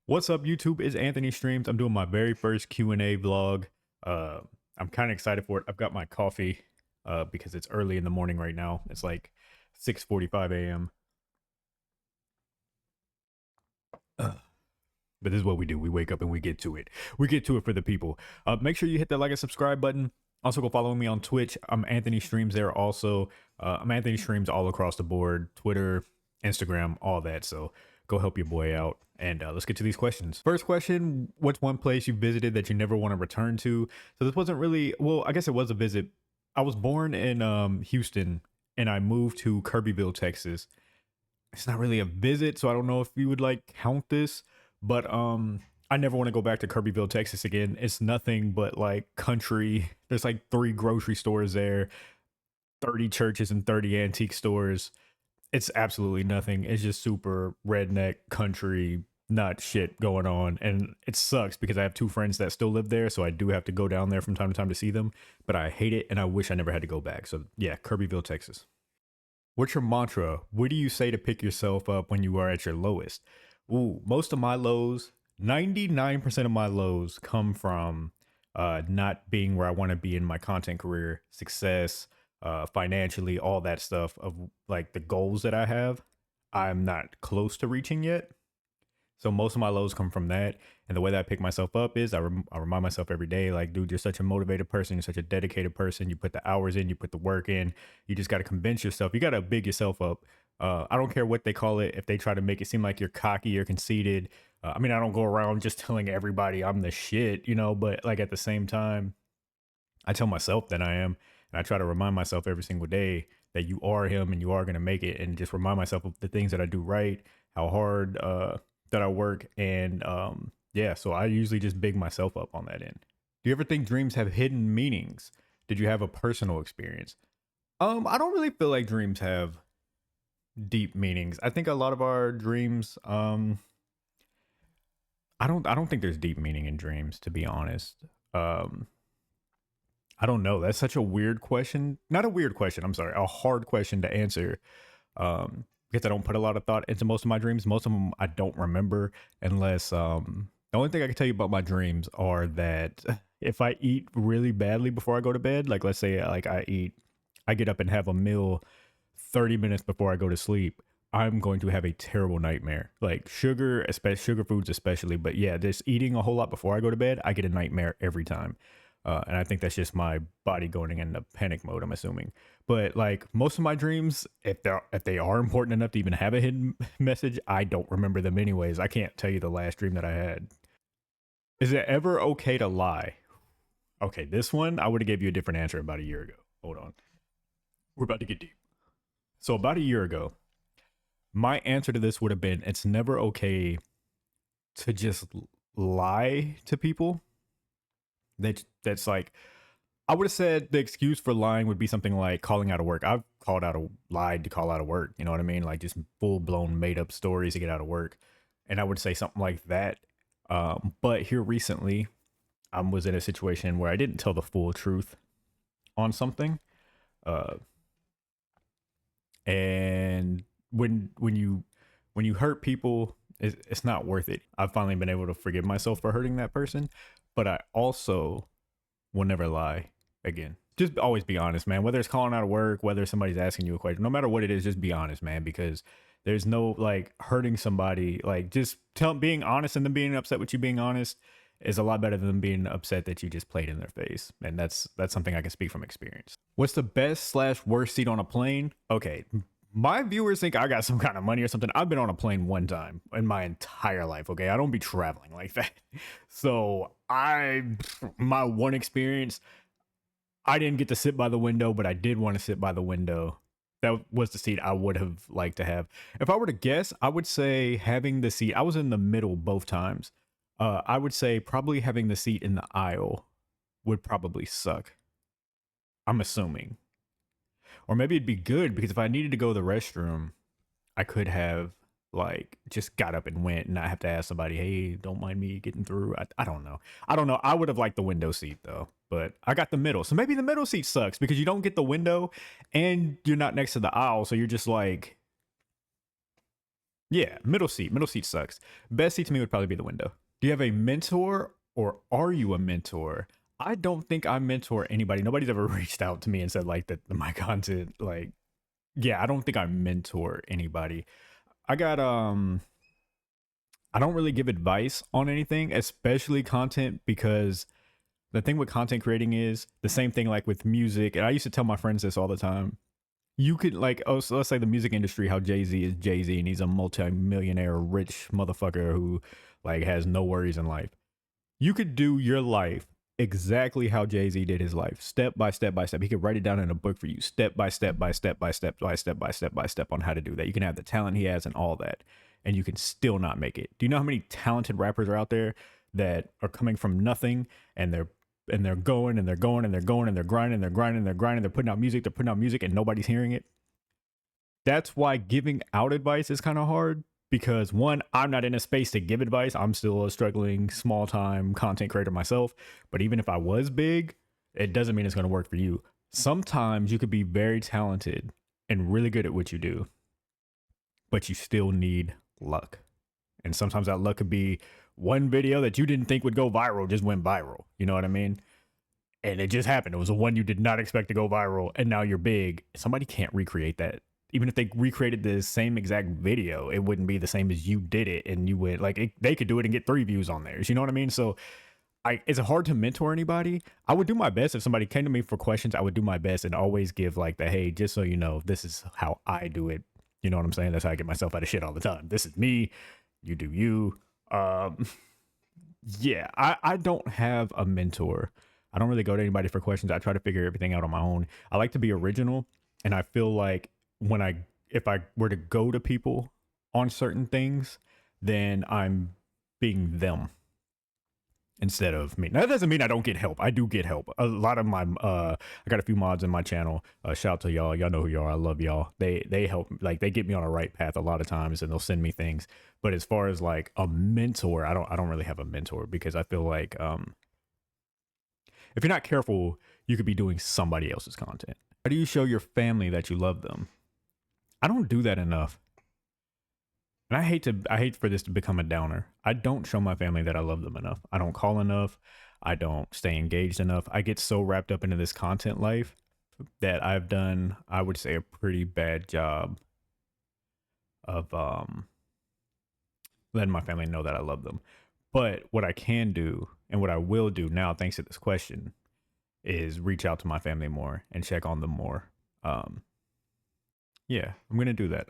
What's up, YouTube? It's Anthony Streams. I'm doing my very first Q&A vlog. Uh, I'm kind of excited for it. I've got my coffee because it's early in the morning right now. It's like 6:45 a.m. But this is what we do. We wake up and we get to it. We get to it for the people. Make sure you hit that like and subscribe button. Also, go follow me on Twitch. I'm Anthony Streams there also. I'm Anthony Streams all across the board. Twitter, Instagram, all that. So go help your boy out. And let's get to these questions. First question, what's one place you visited that you never want to return to? So this wasn't really, well, I guess it was a visit. I was born in Houston and I moved to Kirbyville, Texas. It's not really a visit, so I don't know if you would like count this, but I never want to go back to Kirbyville, Texas again. It's nothing but like country. There's like 3 grocery stores there, 30 churches and 30 antique stores. It's absolutely nothing. It's just super redneck country, not shit going on. And it sucks because I have 2 friends that still live there, so I do have to go down there from time to time to see them, but I hate it and I wish I never had to go back. So yeah, Kirbyville, Texas. What's your mantra? What do you say to pick yourself up when you are at your lowest? Ooh, most of my lows, 99% of my lows come from not being where I want to be in my content career, success, financially, all that stuff of like the goals that I have. I'm not close to reaching yet. So most of my lows come from that. And the way that I pick myself up is I remind myself every day, like, dude, you're such a motivated person. You're such a dedicated person. You put the hours in, you put the work in. You just got to convince yourself. You got to big yourself up. I don't care what they call it. If they try to make it seem like you're cocky or conceited. I mean, I don't go around just telling everybody I'm the shit, but like at the same time, I tell myself that I am. And I try to remind myself every single day that you are him and you are going to make it. And just remind myself of the things that I do right, how hard, that I work. And yeah, so I usually just big myself up on that end. Do you ever think dreams have hidden meanings? Did you have a personal experience? I don't really feel like dreams have deep meanings. I think a lot of our dreams, I don't think there's deep meaning in dreams, to be honest. Um, I don't know. That's such a weird question. Not a weird question, I'm sorry, a hard question to answer. Because I don't put a lot of thought into most of my dreams. Most of them I don't remember unless the only thing I can tell you about my dreams are that if I eat really badly before I go to bed, like let's say like I get up and have a meal 30 minutes before I go to sleep, I'm going to have a terrible nightmare. Like sugar, especially sugar foods especially, but yeah, just eating a whole lot before I go to bed, I get a nightmare every time. And I think that's just my body going into panic mode, I'm assuming. But like most of my dreams, if they are important enough to even have a hidden message, I don't remember them anyways. I can't tell you the last dream that I had. Is it ever okay to lie? Okay, this one I would have gave you a different answer about a year ago. Hold on. We're about to get deep. So about a year ago, my answer to this would have been it's never okay to just lie to people. That's like I would have said the excuse for lying would be something like calling out of work. I've lied to call out of work. You know what I mean? Like just full blown made up stories to get out of work. And I would say something like that. But here recently, I was in a situation where I didn't tell the full truth on something. Uh, and when you hurt people, it's not worth it. I've finally been able to forgive myself for hurting that person, but I also will never lie again. Just always be honest, man. Whether it's calling out of work, whether somebody's asking you a question, no matter what it is, just be honest, man. Because there's no like hurting somebody. Like just being honest and them being upset with you being honest is a lot better than being upset that you just played in their face. And that's something I can speak from experience. What's the best slash worst seat on a plane? Okay, my viewers think I got some kind of money or something. I've been on a plane one time in my entire life. Okay, I don't be traveling like that. So my one experience, I didn't get to sit by the window, but I did want to sit by the window. That was the seat I would have liked to have. If I were to guess, I would say having the seat. I was in the middle both times. I would say probably having the seat in the aisle would probably suck. I'm assuming. Or maybe it'd be good because if I needed to go to the restroom, I could have like just got up and went and not have to ask somebody, hey, don't mind me getting through. I don't know. I don't know. I would have liked the window seat though, but I got the middle. So maybe the middle seat sucks because you don't get the window and you're not next to the aisle. So you're just like Yeah, middle seat. Middle seat sucks. Best seat to me would probably be the window. Do you have a mentor or are you a mentor? I don't think I mentor anybody. Nobody's ever reached out to me and said like that my content, like, yeah, I don't think I mentor anybody. I got I don't really give advice on anything, especially content, because the thing with content creating is the same thing like with music. And I used to tell my friends this all the time. You could like, oh, so let's say the music industry, how Jay-Z is Jay-Z and he's a multi-millionaire rich motherfucker who like has no worries in life. You could do your life exactly how Jay-Z did his life, step by step by step. He could write it down in a book for you, step by step by step by step by step by step by step on how to do that. You can have the talent he has and all that, and you can still not make it. Do you know how many talented rappers are out there that are coming from nothing and they're going and they're going and they're going and they're grinding and they're grinding and they're grinding, they're putting out music and nobody's hearing it? That's why giving out advice is kind of hard, because one, I'm not in a space to give advice. I'm still a struggling small time content creator myself. But even if I was big, it doesn't mean it's going to work for you. Sometimes you could be very talented and really good at what you do, but you still need luck. And sometimes that luck could be one video that you didn't think would go viral just went viral. You know what I mean? And it just happened. It was the one you did not expect to go viral, and now you're big. Somebody can't recreate that. Even if they recreated the same exact video, it wouldn't be the same as you did it, and you would like they could do it and get 3 views on theirs. You know what I mean? So it's hard to mentor anybody. I would do my best if somebody came to me for questions. I would do my best and always give like the, hey, just so you know, this is how I do it. You know what I'm saying? That's how I get myself out of shit all the time. This is me. You do you. Yeah, I don't have a mentor. I don't really go to anybody for questions. I try to figure everything out on my own. I like to be original, and I feel like when if I were to go to people on certain things, then I'm being them instead of me. Now, that doesn't mean I don't get help. I do get help. A lot of my I got a few mods in my channel. Shout out to y'all. Y'all know who you are. I love y'all. They help, like they get me on a right path a lot of times, and they'll send me things. But as far as like a mentor, I don't really have a mentor, because I feel like if you're not careful, you could be doing somebody else's content. How do you show your family that you love them? I don't do that enough. And I hate for this to become a downer. I don't show my family that I love them enough. I don't call enough. I don't stay engaged enough. I get so wrapped up into this content life that I've done, I would say, a pretty bad job of letting my family know that I love them. But what I can do and what I will do now, thanks to this question, is reach out to my family more and check on them more. Yeah, I'm gonna do that.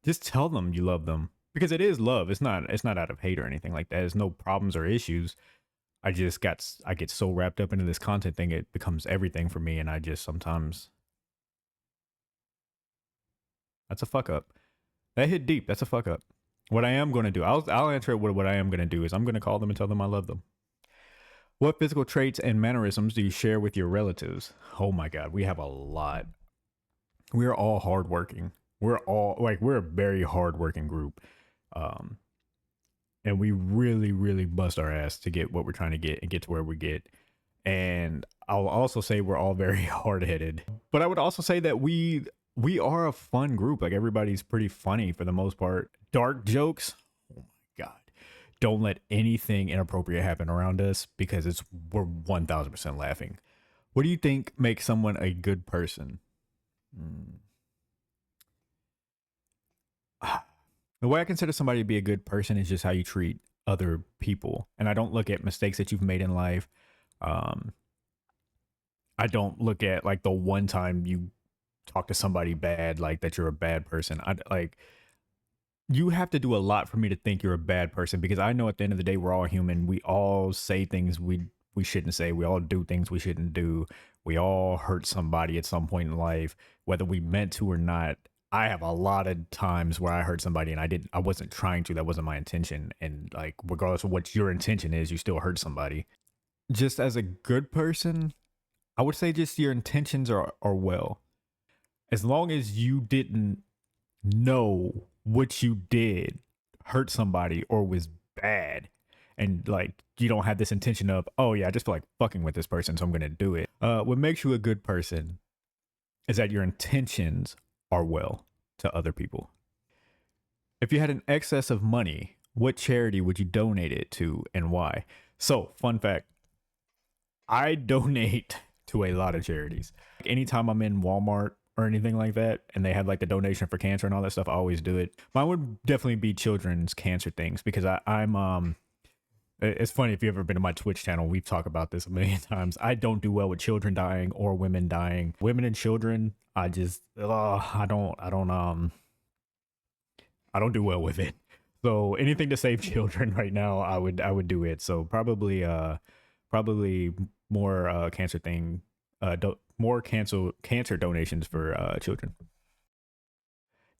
Just tell them you love them, because it is love. It's not out of hate or anything like that. There's no problems or issues. I get so wrapped up into this content thing, it becomes everything for me, and I just sometimes that's a fuck up. That hit deep. That's a fuck up. What I am going to do, I'll answer it with what I am going to do is I'm going to call them and tell them I love them. What physical traits and mannerisms do you share with your relatives? Oh my God, we have a lot. We're all hardworking. We're a very hardworking group. And we really, really bust our ass to get what we're trying to get and get to where we get. And I'll also say we're all very hard headed. But I would also say that we are a fun group. Like everybody's pretty funny for the most part. Dark jokes. Oh my God. Don't let anything inappropriate happen around us, because we're 1000% laughing. What do you think makes someone a good person? The way I consider somebody to be a good person is just how you treat other people. And I don't look at mistakes that you've made in life. I don't look at like the one time you talk to somebody bad, like that you're a bad person. You have to do a lot for me to think you're a bad person, because I know at the end of the day, we're all human. We all say things we shouldn't say. We all do things we shouldn't do. We all hurt somebody at some point in life, whether we meant to or not. I have a lot of times where I hurt somebody and I wasn't trying to, that wasn't my intention. And like, regardless of what your intention is, you still hurt somebody. Just as a good person, I would say just your intentions are well. As long as you didn't know what you did hurt somebody or was bad, and like you don't have this intention of, oh yeah, I just feel like fucking with this person, so I'm gonna do it. What makes you a good person is that your intentions are well to other people. If you had an excess of money, what charity would you donate it to and why? So, fun fact, I donate to a lot of charities. Anytime I'm in Walmart or anything like that, and they have like the donation for cancer and all that stuff, I always do it. Mine would definitely be children's cancer things because I'm it's funny if you've ever been to my Twitch channel, we've talked about this a million times. I don't do well with children dying or women dying. Women and children, I don't do well with it. So anything to save children right now, I would do it. So probably more cancer thing, more cancer donations for children. Do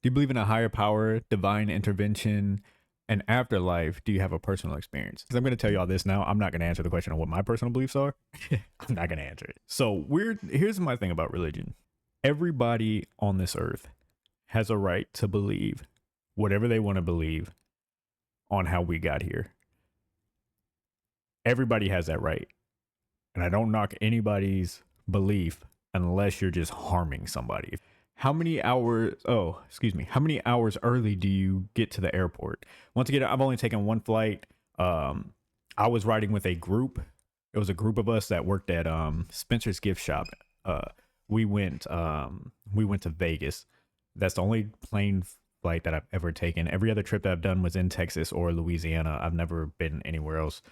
you believe in a higher power, divine intervention, an afterlife? Do you have a personal experience? Because I'm going to tell you all this now. I'm not going to answer the question on what my personal beliefs are. I'm not going to answer it. So here's my thing about religion. Everybody on this earth has a right to believe whatever they want to believe on how we got here. Everybody has that right. And I don't knock anybody's belief unless you're just harming somebody. How many hours how many hours early do you get to the airport? Once again, I've only taken one flight. I was riding with a group. It was a group of us that worked at Spencer's gift shop. We went to Vegas. That's the only plane flight that I've ever taken. Every other trip that I've done was in Texas or Louisiana. I've never been anywhere else.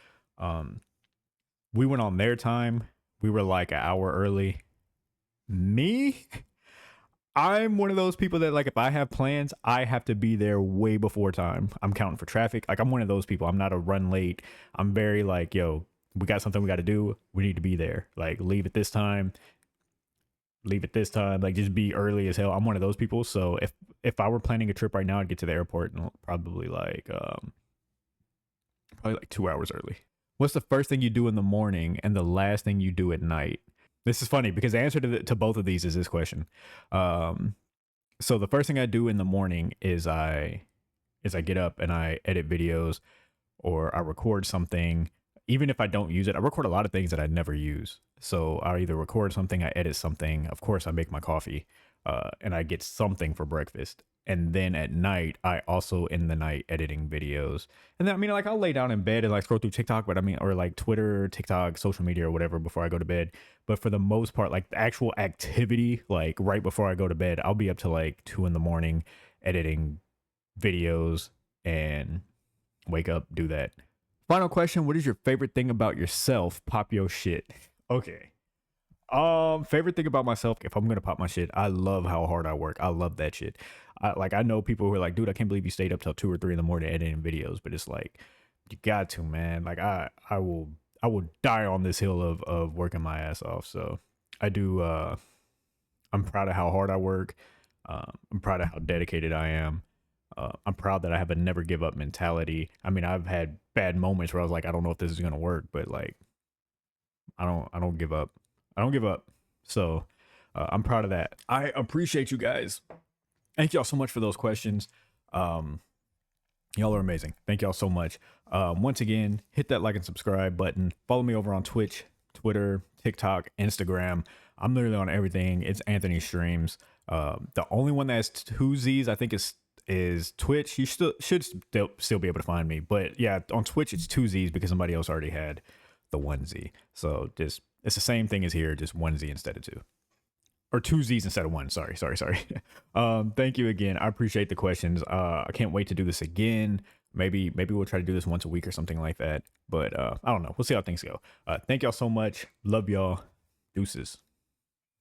We went on their time. We were like an hour early. Me? I'm one of those people that, like, if I have plans, I have to be there way before time. I'm counting for traffic. Like, I'm one of those people. I'm not a run late. I'm very like, yo, we got something we got to do. We need to be there. Like, leave at this time. Like, just be early as hell. I'm one of those people. So if I were planning a trip right now, I'd get to the airport and probably like 2 hours early. What's the first thing you do in the morning and the last thing you do at night? This is funny because the answer to both of these is this question. So the first thing I do in the morning is I get up and I edit videos or I record something. Even if I don't use it, I record a lot of things that I never use. So I either record something, I edit something. Of course, I make my coffee and I get something for breakfast. And then at night, I also in the night editing videos. And then, I mean, like, I'll lay down in bed and like scroll through TikTok, but I mean, or like Twitter, TikTok, social media or whatever before I go to bed. But for the most part, like the actual activity, like right before I go to bed, I'll be up to like 2 a.m. editing videos and wake up, do that. Final question. What is your favorite thing about yourself? Pop your shit. Okay. Favorite thing about myself, if I'm gonna pop my shit, I love how hard I work. I love that shit. I know people who are like, dude, I can't believe you stayed up till 2 or 3 in the morning editing videos, but it's like, you got to, man. Like I will die on this hill of working my ass off. So I do. I'm proud of how hard I work. I'm proud of how dedicated I am. I'm proud that I have a never give up mentality. I mean, I've had bad moments where I was like, I don't know if this is gonna work, but like, I don't give up. I don't give up. So I'm proud of that. I appreciate you guys. Thank y'all so much for those questions. Y'all are amazing. Thank y'all so much. Once again, hit that like and subscribe button. Follow me over on Twitch, Twitter, TikTok, Instagram. I'm literally on everything. It's Anthony Streams. The only one that has 2 Z's, I think, is Twitch. You should still be able to find me. But yeah, on Twitch, it's 2 Z's because somebody else already had the 1 Z. So it's the same thing as here, just 1 Z instead of 2. Or 2 Z's instead of 1. Sorry. Thank you again. I appreciate the questions. I can't wait to do this again. Maybe we'll try to do this once a week or something like that. But I don't know. We'll see how things go. Thank y'all so much. Love y'all. Deuces.